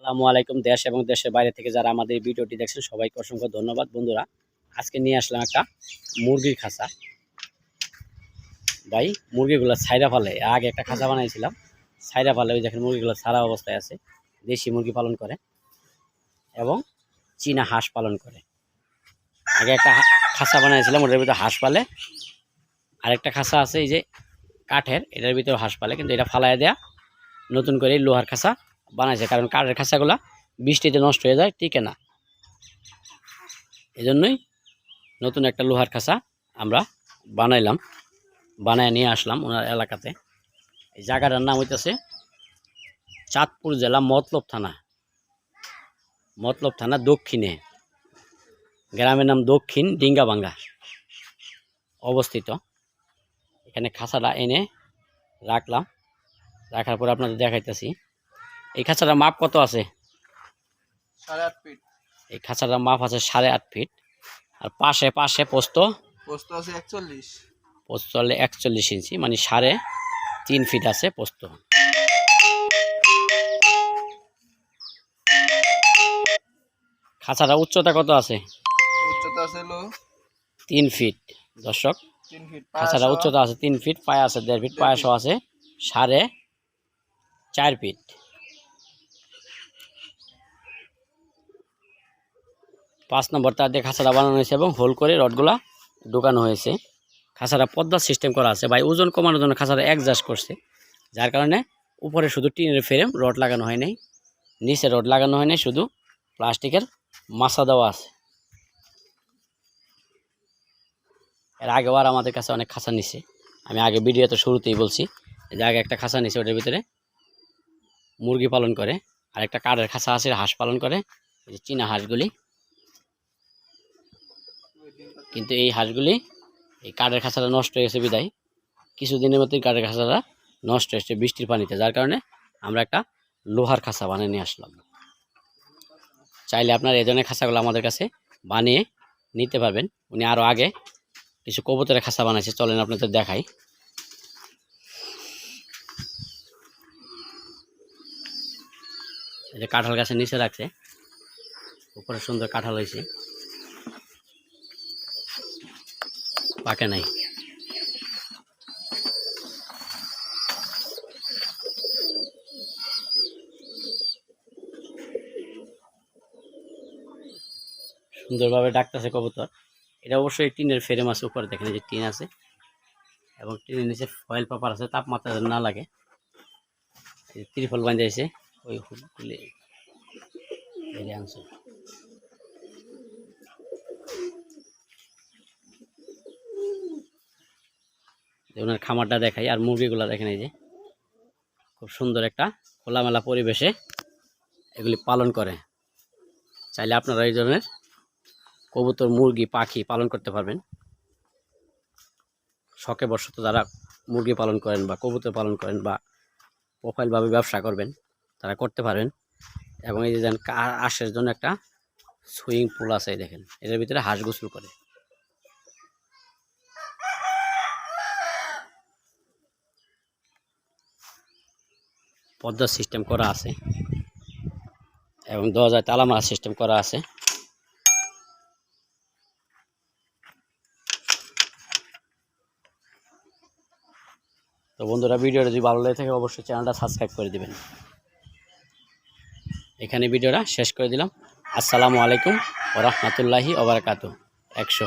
আসসালামু আলাইকুম। দেশ এবং দেশের বাইরে থেকে যারা আমাদের ভিডিওটি দেখছেন সবাইকে অসংখ্য ধন্যবাদ। বন্ধুরা, আজকে নিয়ে আসলাম একটা মুরগির খাঁচা। ভাই, মুরগিগুলো ছাইরা ফালে আগে একটা খাঁচা বানাইছিলাম, ছাইরা ফালে ওই দেখেন মুরগিগুলো সারা অবস্থায় আছে। দেশি মুরগি পালন করে এবং চীনা হাঁস পালন করে। আগে একটা খাঁচা বানাইছিলাম, ওটার ভিতরে হাঁস পালে। আরেকটা খাঁচা আছে এই যে কাঠের, এটার ভিতরে হাঁস পালে, কিন্তু এটা ফালাইয়া দেয়া নতুন করে লোহার খাঁচা বানাইছে, কারণ কাঠের খাঁচাগুলা বৃষ্টিতে নষ্ট হয়ে যায়, টিকে না। এই জন্যই নতুন একটা লোহার খাঁচা আমরা বানাইলাম, বানায় নিয়ে আসলাম ওনার এলাকাতে। এই জায়গাটার নাম হইতেছে চাঁদপুর জেলা মতলব থানা দক্ষিণে, গ্রামের নাম দক্ষিণ ডিঙ্গাবাঙ্গা অবস্থিত। এখানে খাঁচাটা এনে রাখলাম, রাখার পর আপনাদের দেখাইতেছি। এই খাঁচাটার মাপ কত আছে? 8.5 ফিট। এই খাঁচাটার মাপ আছে 8.5 ফিট। আর পাশে পাশে পোস্ত আছে 41। পোস্ত হলে 41 ইঞ্চি, মানে 3.5 ফিট আছে পোস্ত। খাঁচাটা উচ্চতা কত আছে? উচ্চতা আছে 3 ফিট। দর্শক, 3 ফিট। খাঁচাটা উচ্চতা আছে 3 ফিট, পায়া আছে 1.5 ফিট, পায়াসও আছে 4.5 ফিট। পাঁচ নম্বর তার দিয়ে খাঁচাটা বানানো হয়েছে এবং হোল করে রডগুলা ঢোকানো হয়েছে। খাঁচাটা পদ্মার সিস্টেম করা আছে। ভাই, ওজন কমানোর জন্য খাঁচাটা অ্যাডজাস্ট করছে, যার কারণে উপরে শুধু টিনের ফ্রেম, রড লাগানো হয় নাই, নিচে রড লাগানো হয় নাই, শুধু প্লাস্টিকের মাছা দেওয়া আছে। এর আগেও আর আমাদের কাছে অনেক খাঁচা নিছে, আমি আগে ভিডিওতে শুরুতেই বলছি যে আগে একটা খাঁচা নিছে, ওটার ভিতরে মুরগি পালন করে। আর একটা কাঠের খাঁচা আছে, হাঁস পালন করে, এই যে চীনা হাঁসগুলি। কিন্তু এই হাঁসগুলি এই কাঠের খাঁচাটা নষ্ট হয়ে গেছে বিদায় কিছুদিনের মধ্যেই কাঠের খাঁচাটা নষ্ট হয়েছে বৃষ্টির পানিতে, যার কারণে আমরা একটা লোহার খাঁচা বানিয়ে নিয়ে আসলাম। চাইলে আপনার এই ধরনের খাঁচাগুলো আমাদের কাছে বানিয়ে নিতে পারবেন। উনি আরও আগে কিছু কবুতরের খাঁচা বানাইছে, চলেন আপনাদের দেখাই। এই যে কাঁঠাল গাছের নিচে রাখছে, উপরে সুন্দর কাঁঠাল হয়েছে, পাকে নাই। সুন্দরভাবে ডাকতেছে কবুতর। এটা অবশ্যই টিনের ফ্রেম আছে, উপরে দেখেন যে টিন আছে এবং টিনের নিচে ফয়েল পেপার আছে, তাপমাত্রা না লাগে। ত্রিফল বাঁধাইছে ওই হুলগুলি আনছে। ওনার খামারটা দেখাই, আর মুরগিগুলা দেখেন, এই যে খুব সুন্দর একটা খোলামেলা পরিবেশে এগুলি পালন করে। চাইলে আপনারা এই ধরনের কবুতর, মুরগি, পাখি পালন করতে পারবেন। শখে বশত যারা মুরগি পালন করেন বা কবুতর পালন করেন বা প্রোফাইলভাবে ব্যবসা করবেন, তারা করতে পারবেন। এবং এই যে যেন হাঁসের জন্য একটা সুইমিং পুল আছে, দেখেন এটার ভিতরে হাঁস গোসল করে। পর্দার সিস্টেম করা আছে এবং দরজায় তালা মারা সিস্টেম করা আছে। তো বন্ধুরা, ভিডিওটা যদি ভালো লাগে থাকে অবশ্যই চ্যানেলটা সাবস্ক্রাইব করে দিবেন। এখানে ভিডিওটা শেষ করে দিলাম। আসসালামু আলাইকুম ওয়া রাহমাতুল্লাহি ওয়া বারাকাতুহু। 100